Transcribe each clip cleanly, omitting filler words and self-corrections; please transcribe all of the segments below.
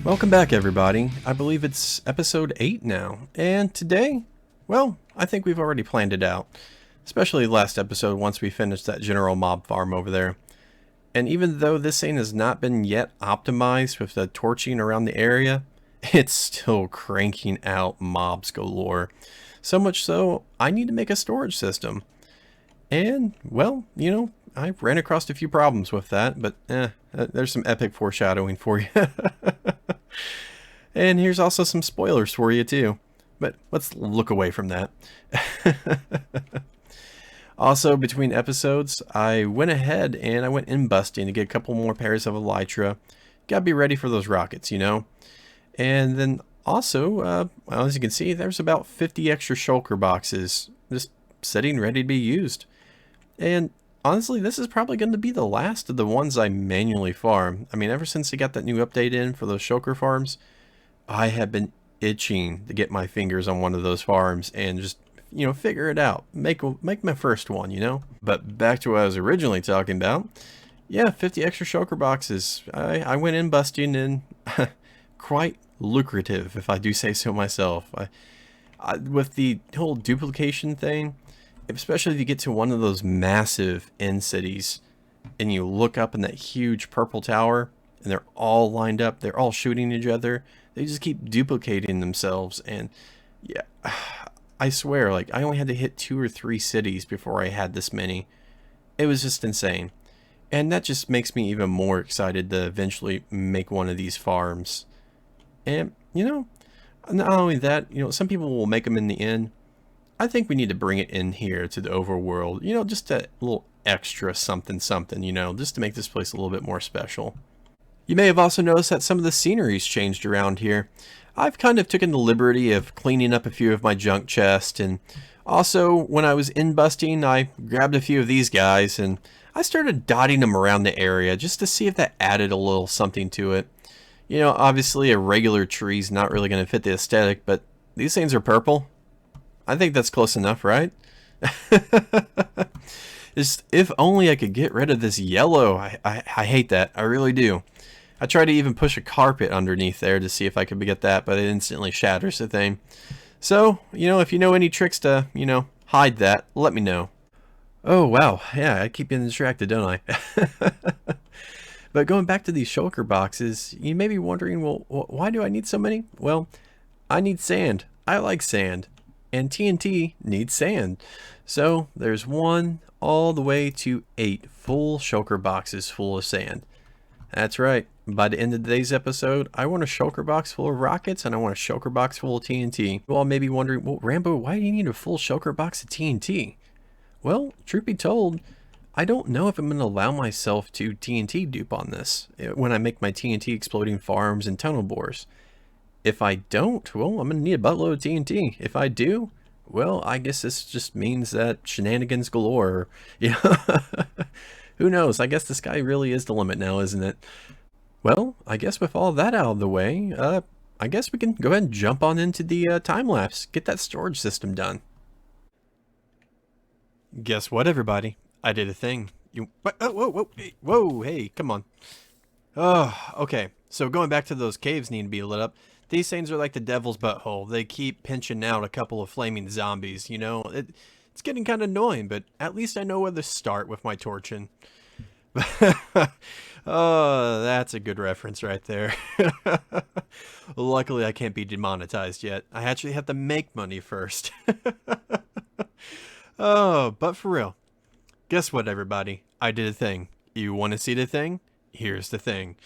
Welcome back, everybody. I believe it's episode 8 now, and today, well, I think we've already planned it out, especially last episode once we finished that general mob farm over there. And even though this thing has not been yet optimized with the torching around the area, it's still cranking out mobs galore. So much so, I need to make a storage system. And, well, I ran across a few problems with that, but there's some epic foreshadowing for you. And here's also some spoilers for you too, but let's look away from that. Also, between episodes, I went ahead and I went in busting to get a couple more pairs of elytra. Gotta be ready for those rockets, And then also, well, as you can see, there's about 50 extra shulker boxes just sitting ready to be used. And honestly, this is probably going to be the last of the ones I manually farm. I mean, ever since they got that new update in for those shulker farms, I have been itching to get my fingers on one of those farms and just, figure it out. Make my first one. But back to what I was originally talking about. Yeah, 50 extra shulker boxes. I went in busting and quite lucrative, if I do say so myself. With the whole duplication thing, especially if you get to one of those massive end cities and you look up in that huge purple tower and they're all lined up, they're all shooting each other, they just keep duplicating themselves. And yeah, I swear, like, I only had to hit 2 or 3 cities before I had this many. It was just insane. And that just makes me even more excited to eventually make one of these farms. And not only that, some people will make them in the end. I think we need to bring it in here to the overworld, just a little extra something, just to make this place a little bit more special. You may have also noticed that some of the scenery's changed around here. I've kind of taken the liberty of cleaning up a few of my junk chests, and also when I was in busting, I grabbed a few of these guys and I started dotting them around the area just to see if that added a little something to it. Obviously a regular tree's not really going to fit the aesthetic, but these things are purple. I think that's close enough, right? Just, if only I could get rid of this yellow. I hate that. I really do. I tried to even push a carpet underneath there to see if I could get that, but it instantly shatters the thing. So, if you know any tricks to, hide that, let me know. Oh, wow. Yeah, I keep getting distracted, don't I? But going back to these shulker boxes, you may be wondering, well, why do I need so many? Well, I need sand. I like sand. And TNT needs sand. So there's 1 all the way to 8 full shulker boxes full of sand. That's right. By the end of today's episode, I want a shulker box full of rockets and I want a shulker box full of TNT. You all may be wondering, well, Rambo, why do you need a full shulker box of TNT? Well, truth be told, I don't know if I'm going to allow myself to TNT dupe on this when I make my TNT exploding farms and tunnel bores. If I don't, well, I'm going to need a buttload of TNT. If I do, well, I guess this just means that shenanigans galore. Who knows? I guess the sky really is the limit now, isn't it? Well, I guess with all that out of the way, I guess we can go ahead and jump on into the time-lapse. Get that storage system done. Guess what, everybody? I did a thing. Whoa, hey, come on. Oh, okay. So going back to those caves needing to be lit up. These things are like the devil's butthole. They keep pinching out a couple of flaming zombies, It's getting kind of annoying, but at least I know where to start with my torching. Oh, that's a good reference right there. Luckily, I can't be demonetized yet. I actually have to make money first. Oh, but for real. Guess what, everybody? I did a thing. You want to see the thing? Here's the thing.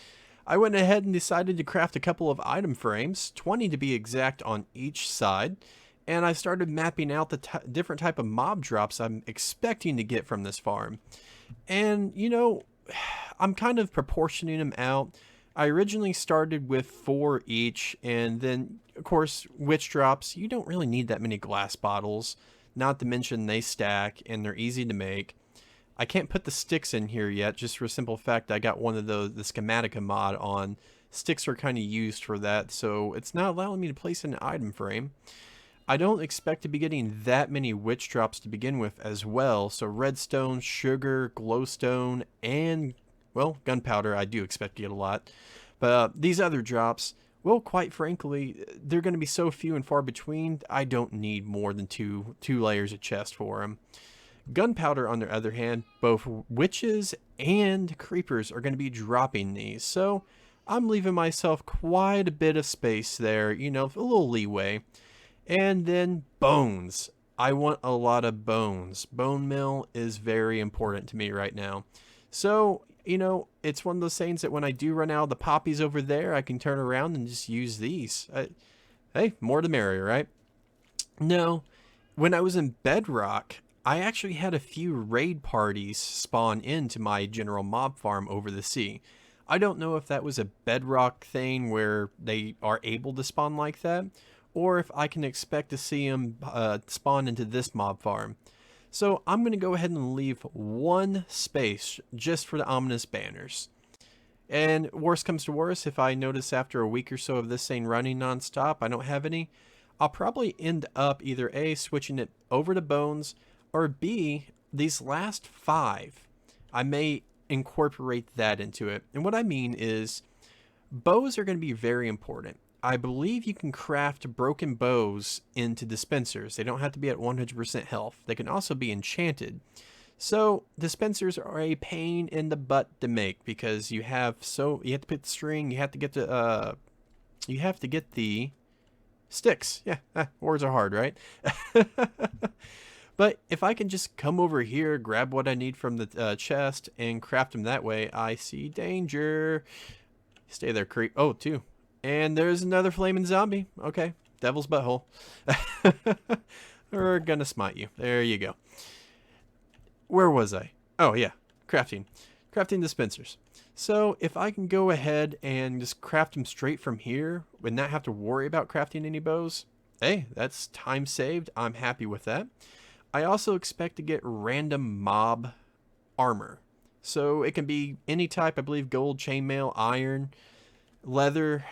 I went ahead and decided to craft a couple of item frames, 20 to be exact on each side, and I started mapping out the different type of mob drops I'm expecting to get from this farm. And, I'm kind of proportioning them out. I originally started with 4 each, and then, of course, witch drops. You don't really need that many glass bottles, not to mention they stack, and they're easy to make. I can't put the sticks in here yet, just for a simple fact I got one of the Schematica mod on. Sticks are kind of used for that, so it's not allowing me to place an item frame. I don't expect to be getting that many witch drops to begin with as well, so redstone, sugar, glowstone, and, well, gunpowder I do expect to get a lot. But these other drops, Well, quite frankly, they're going to be so few and far between, I don't need more than two layers of chest for them. Gunpowder, on the other hand, both witches and creepers are going to be dropping these, so I'm leaving myself quite a bit of space there, you know, a little leeway. And then bones. I want a lot of bones. Bone meal is very important to me right now. So, you know, it's one of those things that when I do run out of the poppies over there, I can turn around and just use these. Hey, more the merrier, right? No, when I was in Bedrock, I actually had a few raid parties spawn into my general mob farm over the sea. I don't know if that was a Bedrock thing where they are able to spawn like that, or if I can expect to see them spawn into this mob farm. So I'm going to go ahead and leave one space just for the ominous banners. And worst comes to worst, if I notice after a week or so of this thing running nonstop, I don't have any, I'll probably end up either A, switching it over to bones, or B, these last 5, I may incorporate that into it. And what I mean is, bows are going to be very important. I believe you can craft broken bows into dispensers. They don't have to be at 100% health. They can also be enchanted. So dispensers are a pain in the butt to make because you have to put the string, you have to get the sticks. Yeah, words are hard, right? But if I can just come over here, grab what I need from the chest, and craft them that way, I see danger. Stay there, creep. Oh, 2. And there's another flaming zombie. Okay, devil's butthole. We're gonna smite you. There you go. Where was I? Oh, yeah, crafting. Crafting dispensers. So if I can go ahead and just craft them straight from here and not have to worry about crafting any bows, hey, that's time saved. I'm happy with that. I also expect to get random mob armor. So it can be any type, I believe gold, chainmail, iron, leather.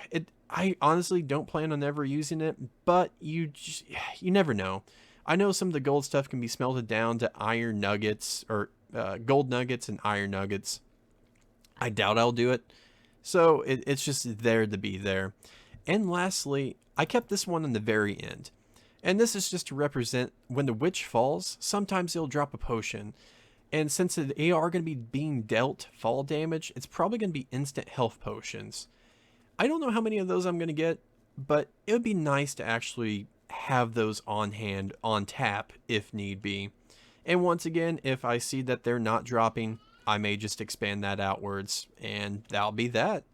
I honestly don't plan on ever using it, but you never know. I know some of the gold stuff can be smelted down to iron nuggets or gold nuggets and iron nuggets. I doubt I'll do it. So it's just there to be there. And lastly, I kept this one in the very end. And this is just to represent when the witch falls, sometimes it'll drop a potion. And since they are going to be being dealt fall damage, it's probably going to be instant health potions. I don't know how many of those I'm going to get, but it would be nice to actually have those on hand, on tap, if need be. And once again, if I see that they're not dropping, I may just expand that outwards, and that'll be that.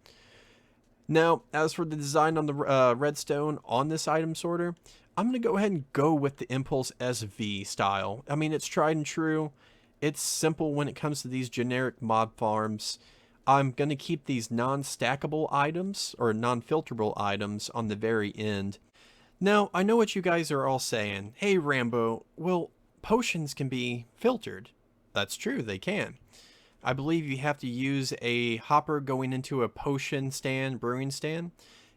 Now, as for the design on the redstone on this item sorter, I'm going to go ahead and go with the Impulse SV style. I mean, it's tried and true. It's simple when it comes to these generic mob farms. I'm going to keep these non-stackable items or non-filterable items on the very end. Now, I know what you guys are all saying. Hey, Rambo, well, potions can be filtered. That's true, they can. I believe you have to use a hopper going into a potion stand, brewing stand.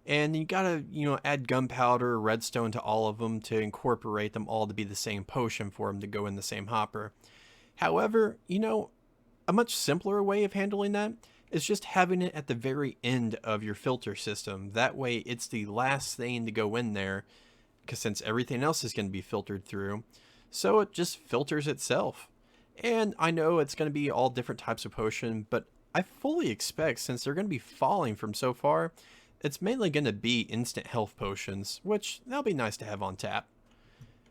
And you gotta, add gunpowder, redstone to all of them to incorporate them all to be the same potion for them to go in the same hopper. However, a much simpler way of handling that is just having it at the very end of your filter system. That way it's the last thing to go in there, because since everything else is going to be filtered through, so it just filters itself. And I know it's going to be all different types of potion, but I fully expect, since they're going to be falling from so far, it's mainly going to be instant health potions, which that'll be nice to have on tap.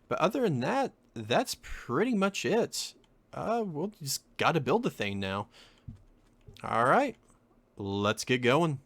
But other than that, that's pretty much it. We'll just gotta build the thing now. Alright, let's get going.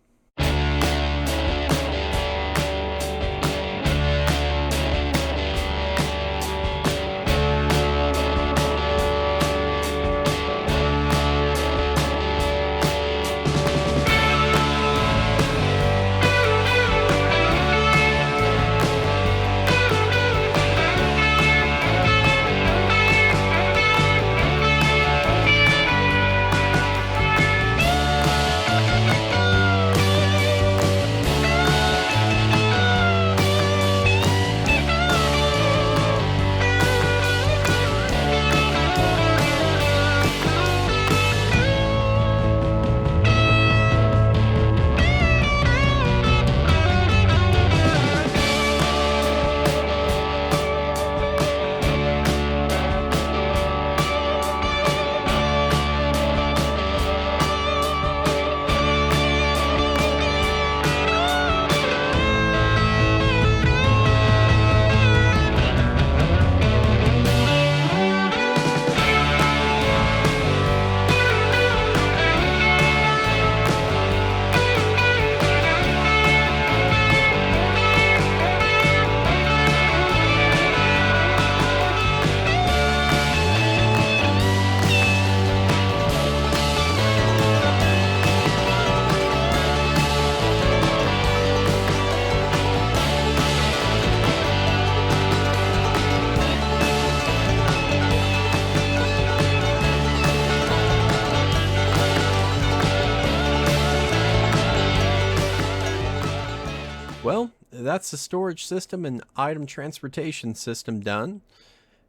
that's the storage system and item transportation system done.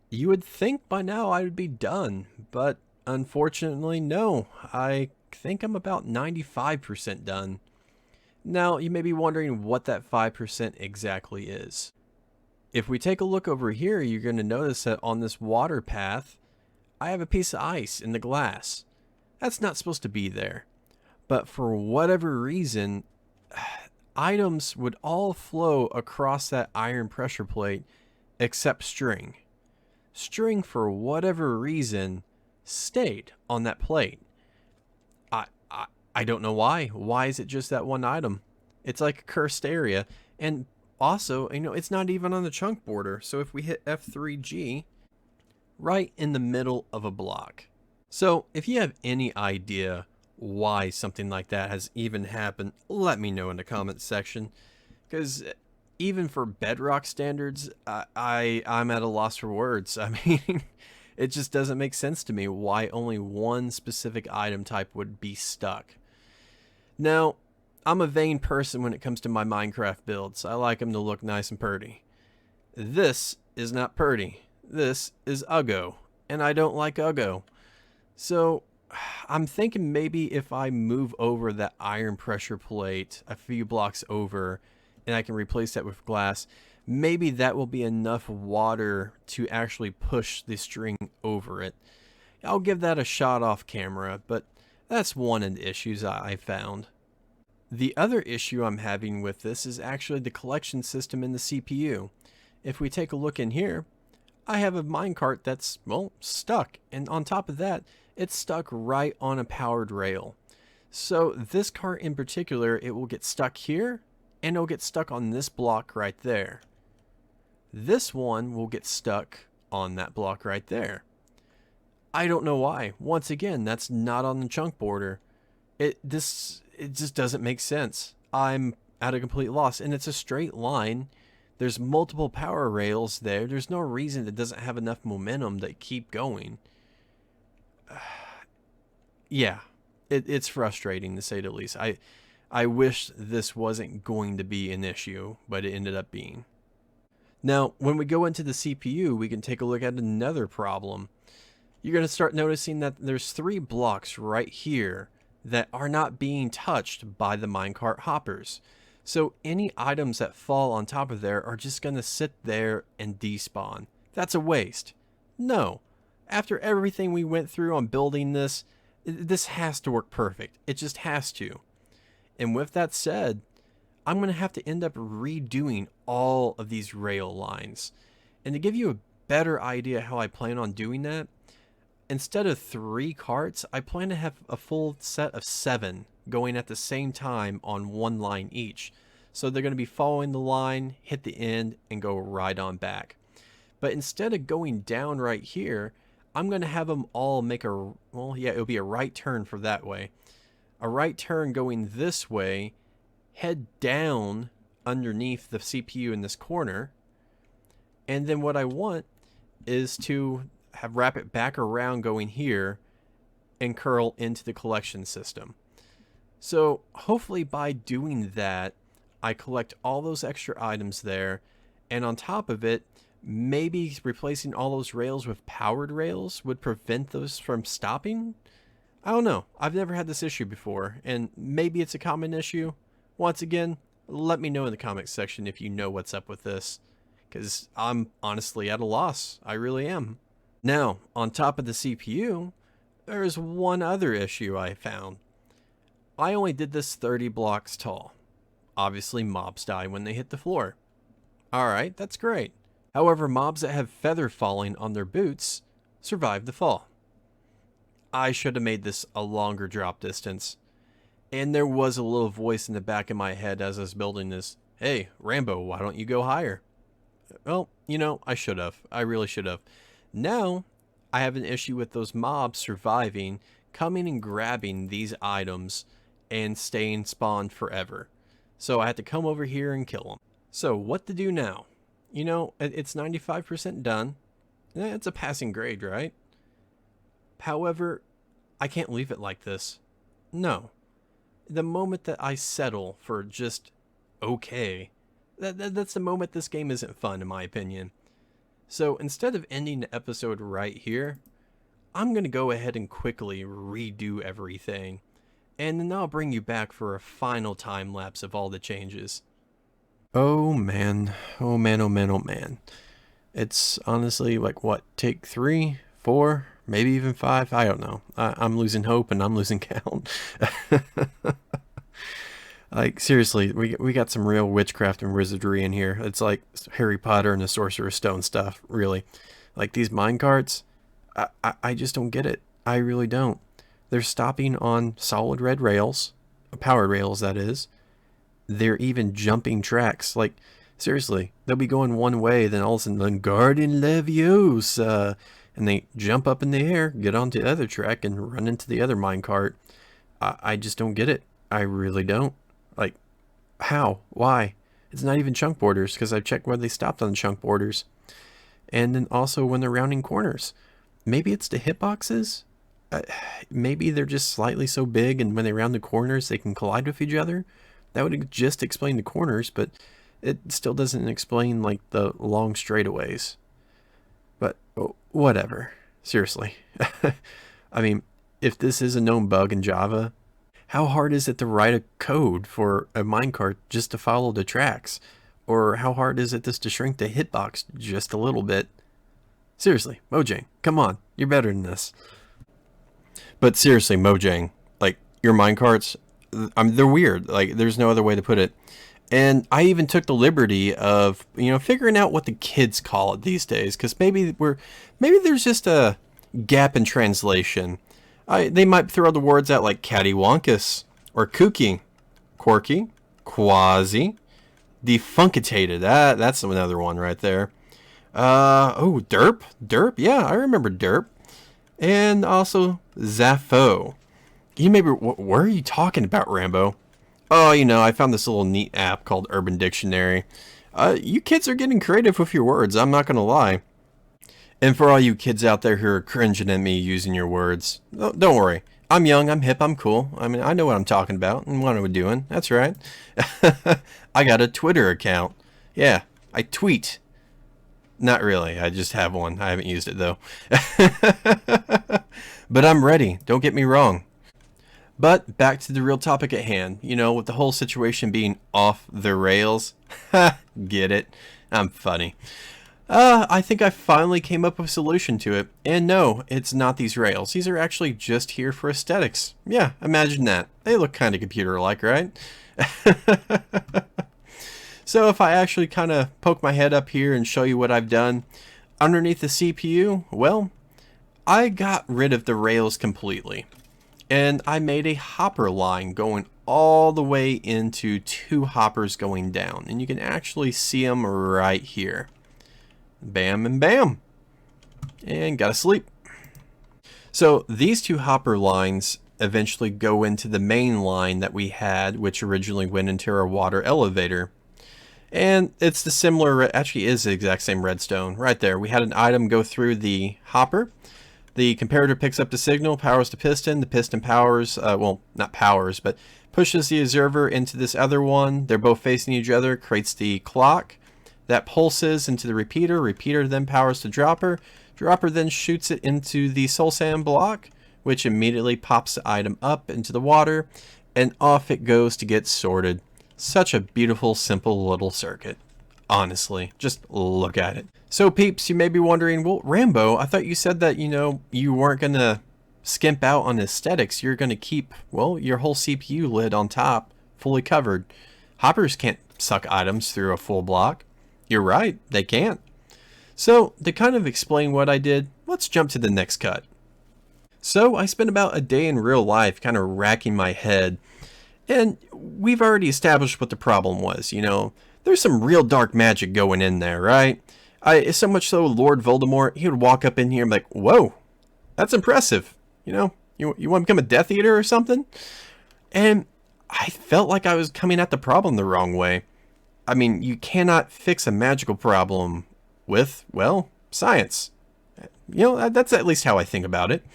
You would think by now I would be done, but unfortunately no. I think I'm about 95% done. Now, you may be wondering what that 5% exactly is. If we take a look over here, you're going to notice that on this water path, I have a piece of ice in the glass. That's not supposed to be there. But for whatever reason, items would all flow across that iron pressure plate except string. String, for whatever reason, stayed on that plate. I don't know why. Why is it just that one item? It's like a cursed area. And also, it's not even on the chunk border. So if we hit F3G, right in the middle of a block. So if you have any idea why something like that has even happened, let me know in the comments section. Because even for bedrock standards, I'm at a loss for words. I mean, it just doesn't make sense to me why only one specific item type would be stuck. Now, I'm a vain person when it comes to my Minecraft builds. I like them to look nice and pretty. This is not pretty. This is Uggo, and I don't like Uggo. So, I'm thinking maybe if I move over that iron pressure plate a few blocks over, and I can replace that with glass, maybe that will be enough water to actually push the string over it. I'll give that a shot off camera, but that's one of the issues I found. The other issue I'm having with this is actually the collection system in the CPU. If we take a look in here, I have a minecart that's, well, stuck, and on top of that, it's stuck right on a powered rail. So this cart in particular, it will get stuck here, and it'll get stuck on this block right there. This one will get stuck on that block right there. I don't know why. Once again, that's not on the chunk border. It just doesn't make sense. I'm at a complete loss, and it's a straight line. There's multiple power rails there. There's no reason it doesn't have enough momentum to keep going. Yeah, it's frustrating to say the least. I wish this wasn't going to be an issue, but it ended up being. Now, when we go into the CPU, we can take a look at another problem. You're going to start noticing that there's 3 blocks right here that are not being touched by the minecart hoppers. So any items that fall on top of there are just going to sit there and despawn. That's a waste. No. After everything we went through on building this, this has to work perfect. It just has to. And with that said, I'm going to have to end up redoing all of these rail lines. And to give you a better idea how I plan on doing that, instead of 3 carts, I plan to have a full set of 7 going at the same time on one line each. So they're going to be following the line, hit the end, and go right on back. But instead of going down right here, I'm going to have them all make a, well, yeah, it'll be a right turn for that way. A right turn going this way, head down underneath the CPU in this corner. And then what I want is to wrap it back around going here and curl into the collection system. So hopefully by doing that, I collect all those extra items there, and on top of it, maybe replacing all those rails with powered rails would prevent those from stopping? I don't know. I've never had this issue before, and maybe it's a common issue. Once again, let me know in the comments section if you know what's up with this, because I'm honestly at a loss. I really am. Now, on top of the CPU, there's one other issue I found. I only did this 30 blocks tall. Obviously, mobs die when they hit the floor. Alright, that's great. However, mobs that have feather falling on their boots survive the fall. I should have made this a longer drop distance. And there was a little voice in the back of my head as I was building this. Hey, Rambo, why don't you go higher? Well, I should have. I really should have. Now, I have an issue with those mobs surviving, coming and grabbing these items, and staying spawned forever. So I had to come over here and kill them. So what to do now? It's 95% done. It's a passing grade, right? However, I can't leave it like this. No. The moment that I settle for just okay, That's the moment this game isn't fun, in my opinion. So instead of ending the episode right here, I'm going to go ahead and quickly redo everything. And then I'll bring you back for a final time lapse of all the changes. Oh man, oh man, oh man, oh man. It's honestly like what, take 3, 4, maybe even 5? I don't know. I'm losing hope and I'm losing count. Like seriously, we got some real witchcraft and wizardry in here. It's like Harry Potter and the Sorcerer's Stone stuff, really. Like these minecarts, I just don't get it. I really don't. They're stopping on solid red rails, powered rails that is. They're even jumping tracks. Like seriously, they'll be going one way, then all of a sudden, Garden Leviosa, and they jump up in the air, get onto the other track, and run into the other minecart. I just don't get it. I really don't. Like, how? Why? It's not even chunk borders, because I've checked where they stopped on the chunk borders. And then also when they're rounding corners. Maybe it's the hitboxes? Maybe they're just slightly so big, and when they round the corners, they can collide with each other? That would just explain the corners, but it still doesn't explain, like, the long straightaways. But, whatever. Seriously. I mean, if this is a known bug in Java, how hard is it to write a code for a minecart just to follow the tracks? Or how hard is it just to shrink the hitbox just a little bit? Seriously, Mojang, come on, you're better than this. But seriously, Mojang, like, your minecarts, they're weird. Like, there's no other way to put it. And I even took the liberty of, figuring out what the kids call it these days. Because maybe there's just a gap in translation. They might throw the words out like cattywampus or kooky, quirky, quasi, defuncitated. That's another one right there. Derp. Yeah, I remember derp. And also Zaffo. You maybe, what are you talking about, Rambo? Oh, I found this little neat app called Urban Dictionary. You kids are getting creative with your words, I'm not gonna lie. And for all you kids out there who are cringing at me using your words, don't worry. I'm young, I'm hip, I'm cool. I mean, I know what I'm talking about and what I'm doing. That's right. I got a Twitter account. Yeah, I tweet. Not really, I just have one. I haven't used it though. But I'm ready, don't get me wrong. But back to the real topic at hand, with the whole situation being off the rails. Get it? I'm funny. I think I finally came up with a solution to it. And no, it's not these rails. These are actually just here for aesthetics. Yeah, imagine that. They look kind of computer-like, right? So if I actually kind of poke my head up here and show you what I've done, underneath the CPU, well, I got rid of the rails completely. And I made a hopper line going all the way into 2 hoppers going down. And you can actually see them right here. Bam and bam. And gotta sleep. So these 2 hopper lines eventually go into the main line that we had, which originally went into our water elevator. And it's the similar, actually is the exact same redstone right there. We had an item go through the hopper. The comparator picks up the signal, powers the piston powers, well, not powers, but pushes the observer into this other one. They're both facing each other, creates the clock. That pulses into the repeater. Repeater then powers the dropper. Dropper then shoots it into the soul sand block, which immediately pops the item up into the water, and off it goes to get sorted. Such a beautiful, simple little circuit. Honestly, just look at it. So peeps, you may be wondering, well, Rambo, I thought you said that, you weren't going to skimp out on aesthetics. You're going to keep, well, your whole CPU lid on top fully covered. Hoppers can't suck items through a full block. You're right, they can't. So, to kind of explain what I did, let's jump to the next cut. So, I spent about a day in real life kind of racking my head. And we've already established what the problem was, There's some real dark magic going in there, right? So much so, Lord Voldemort, he would walk up in here and be like, whoa, that's impressive. You want to become a Death Eater or something? And I felt like I was coming at the problem the wrong way. I mean, you cannot fix a magical problem with, well, science. That's at least how I think about it.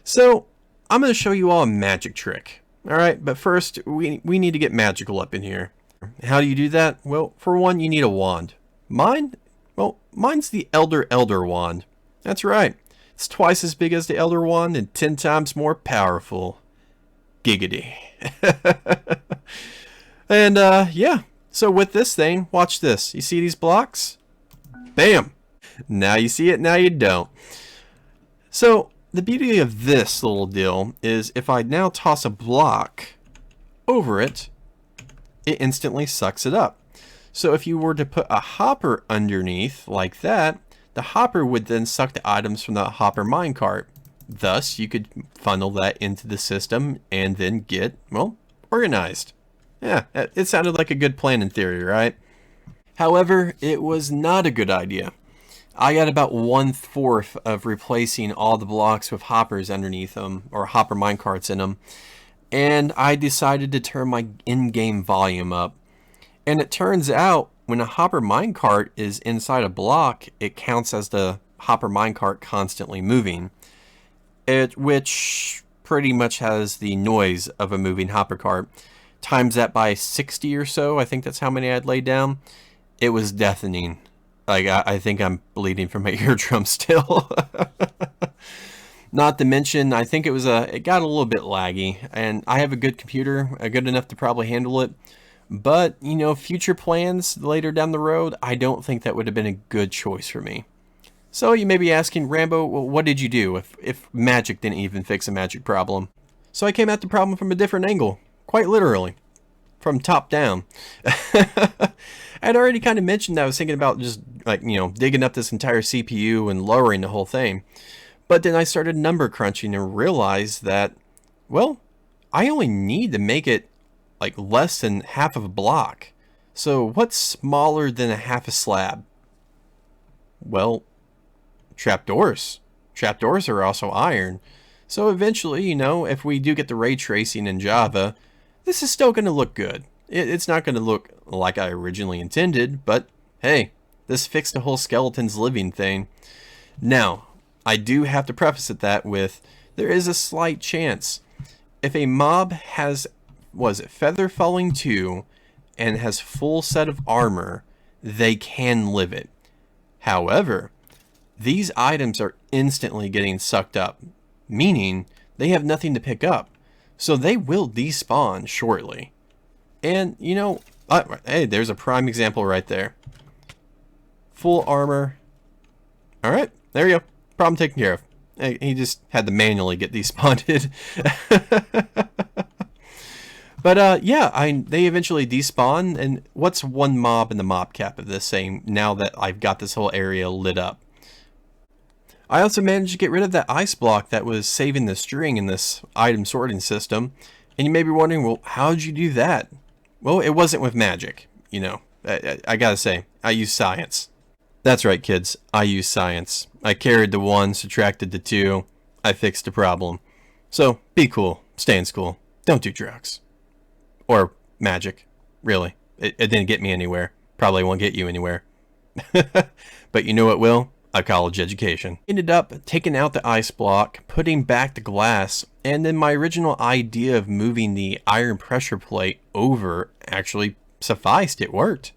So, I'm going to show you all a magic trick. Alright, but first, we need to get magical up in here. How do you do that? Well, for one, you need a wand. Mine? Well, mine's the Elder wand. That's right. It's twice as big as the Elder wand and 10 times more powerful. Giggity. And, yeah. So with this thing, watch this. You see these blocks? Bam! Now you see it, now you don't. So, the beauty of this little deal is if I now toss a block over it, it instantly sucks it up. So if you were to put a hopper underneath like that, the hopper would then suck the items from the hopper minecart. Thus, you could funnel that into the system and then get, well, organized. Yeah, it sounded like a good plan in theory, right? However, it was not a good idea. I got about 1/4 of replacing all the blocks with hoppers underneath them, or hopper minecarts in them, and I decided to turn my in-game volume up. And it turns out, when a hopper minecart is inside a block, it counts as the hopper minecart constantly moving, which pretty much has the noise of a moving hopper cart. Times that by 60 or so, I think that's how many I'd laid down. It was deafening. Like, I think I'm bleeding from my eardrum still. Not to mention, I think it got a little bit laggy, and I have a good computer, good enough to probably handle it. But, you know, future plans later down the road, I don't think that would have been a good choice for me. So you may be asking, Rambo, well, what did you do if magic didn't even fix a magic problem? So I came at the problem from a different angle, quite literally, from top down. I'd already kind of mentioned that I was thinking about just, like, you know, digging up this entire CPU and lowering the whole thing. But then I started number crunching and realized that, well, I only need to make it like less than half of a block. So what's smaller than a half a slab? Well, trapdoors. Trapdoors are also iron. So eventually, you know, if we do get the ray tracing in Java, this is still going to look good. It's not going to look like I originally intended, but hey, this fixed the whole skeleton's living thing. Now, I do have to preface that with, there is a slight chance. If a mob has, was it Feather Falling 2, and has full set of armor, they can live it. However, these items are instantly getting sucked up, meaning they have nothing to pick up. So they will despawn shortly. And, you know, hey, there's a prime example right there. Full armor. Alright, there you go. Problem taken care of. He just had to manually get despawned. But, yeah, they eventually despawn. And what's one mob in the mob cap of this saying now that I've got this whole area lit up? I also managed to get rid of that ice block that was saving the string in this item sorting system. And you may be wondering, well, how'd you do that? Well, it wasn't with magic, you know. I gotta say, I use science. That's right, kids. I use science. I carried the 1, subtracted the 2. I fixed the problem. So, be cool. Stay in school. Don't do drugs. Or magic. Really. It didn't get me anywhere. Probably won't get you anywhere. But you know what will? A college education. Ended up taking out the ice block, putting back the glass, and then my original idea of moving the iron pressure plate over actually sufficed. It worked.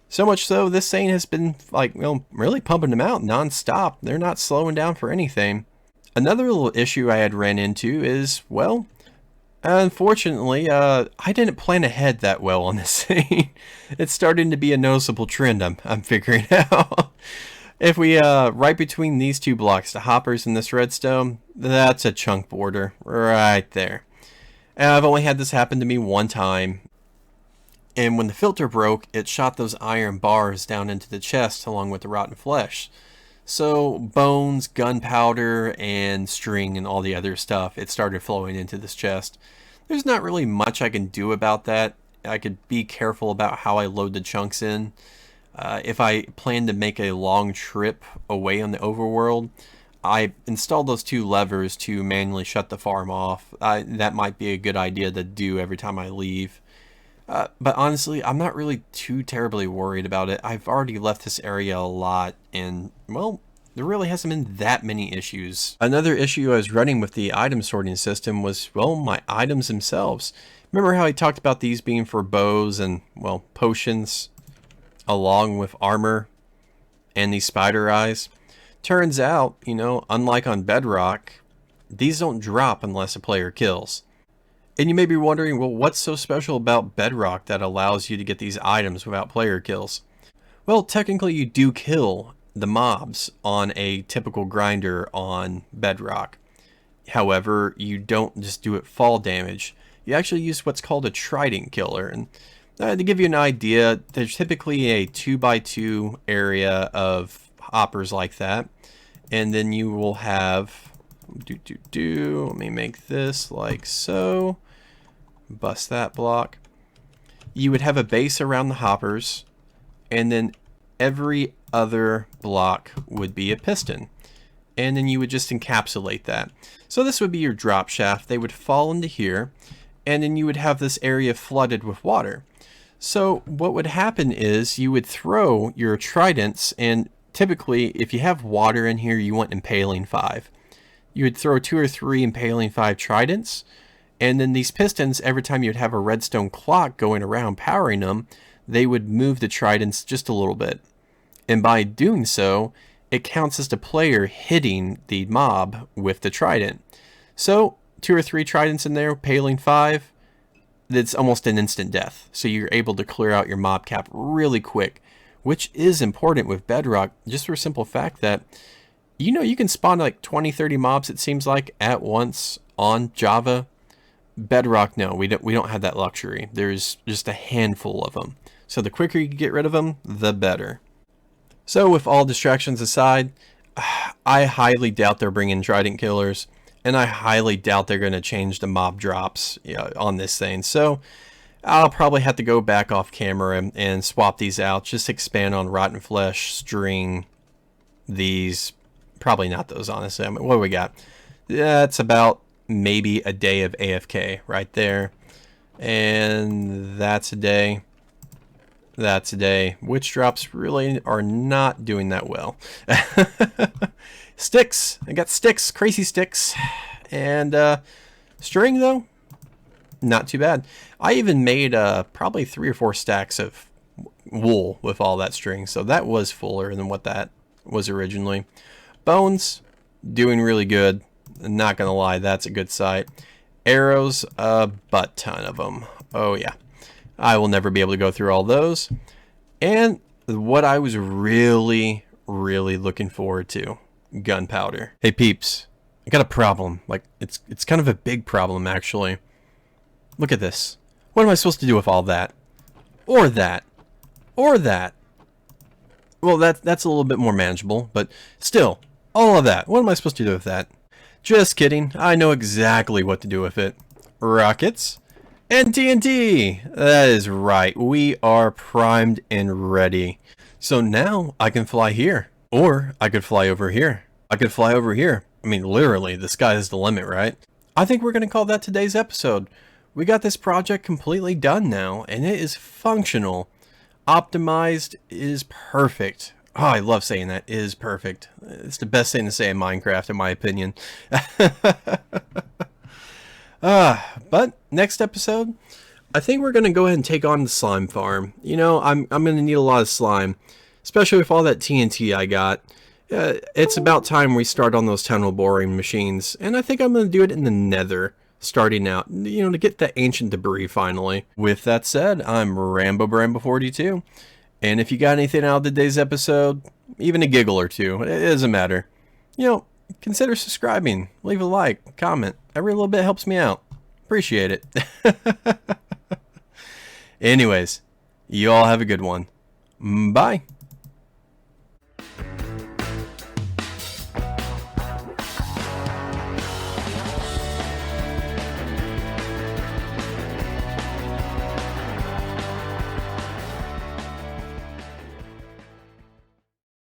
So much so, this thing has been, like, well, really pumping them out non-stop. They're not slowing down for anything. Another little issue I had ran into is, well, unfortunately, I didn't plan ahead that well on this thing. It's starting to be a noticeable trend I'm figuring out. If we, right between these two blocks, the hoppers and this redstone, that's a chunk border right there. And I've only had this happen to me one time. And when the filter broke, it shot those iron bars down into the chest along with the rotten flesh. So bones, gunpowder, and string and all the other stuff, it started flowing into this chest. There's not really much I can do about that. I could be careful about how I load the chunks in. If I plan to make a long trip away on the overworld, I installed those 2 levers to manually shut the farm off. That might be a good idea to do every time I leave. But honestly, I'm not really too terribly worried about it. I've already left this area a lot, and, well, there really hasn't been that many issues. Another issue I was running with the item sorting system was, well, my items themselves. Remember how he talked about these being for bows and, well, potions along with armor and these spider eyes? Turns out, you know, unlike on Bedrock, these don't drop unless a player kills. And you may be wondering, well, what's so special about Bedrock that allows you to get these items without player kills? Well, technically you do kill the mobs on a typical grinder on Bedrock. However, you don't just do it fall damage. You actually use what's called a trident killer. And to give you an idea, there's typically a 2x2 area of hoppers like that. And then you will have, let me make this like so. Bust that block. You would have a base around the hoppers, and then every other block would be a piston. And then you would just encapsulate that. So this would be your drop shaft. They would fall into here, and then you would have this area flooded with water. So what would happen is you would throw your tridents, and typically if you have water in here, you want impaling 5. You would throw 2 or 3 impaling 5 tridents, and then these pistons, every time you'd have a redstone clock going around powering them, they would move the tridents just a little bit. And by doing so, it counts as the player hitting the mob with the trident. So 2 or 3 tridents in there, impaling 5, that's almost an instant death. So you're able to clear out your mob cap really quick, which is important with Bedrock, just for a simple fact that, you know, you can spawn like 20-30 mobs, it seems like, at once on Java. Bedrock, no, we don't have that luxury. There's just a handful of them. So the quicker you can get rid of them, the better. So with all distractions aside, I highly doubt they're bringing trident killers, and I highly doubt they're going to change the mob drops, you know, on this thing. So I'll probably have to go back off camera and swap these out, just expand on rotten flesh, string, these, probably not those, honestly. I mean, what do we got? That's about maybe a day of AFK right there, and that's a day. That's a day. Witch drops really are not doing that well. Sticks. I got sticks, crazy sticks. And string, though, not too bad. I even made probably 3 or 4 stacks of wool with all that string. So that was fuller than what that was originally. Bones, doing really good. Not going to lie, that's a good sight. Arrows, a butt ton of them. Oh, yeah. I will never be able to go through all those. And what I was really looking forward to, gunpowder. Hey peeps, I got a problem. Like, it's kind of a big problem, actually. Look at this. What am I supposed to do with all that? Or that? Or that? Well, that's a little bit more manageable, but still, all of that. What am I supposed to do with that? Just kidding. I know exactly what to do with it. Rockets and TNT. That is right. We are primed and ready. So now I can fly here. Or I could fly over here. I could fly over here. I mean, literally, the sky is the limit, right? I think we're going to call that today's episode. We got this project completely done now, and it is functional. Optimized is perfect. Oh, I love saying that, is perfect. It's the best thing to say in Minecraft, in my opinion. But next episode, I think we're going to go ahead and take on the slime farm. You know, I'm going to need a lot of slime, especially with all that TNT I got. It's about time we start on those tunnel boring machines, and I think I'm going to do it in the nether, starting out, you know, to get the ancient debris finally. With that said, I'm Rambo Brambo 42. And if you got anything out of today's episode, even a giggle or two, it doesn't matter. You know, consider subscribing, leave a like, comment. Every little bit helps me out. Appreciate it. Anyways, you all have a good one. Bye.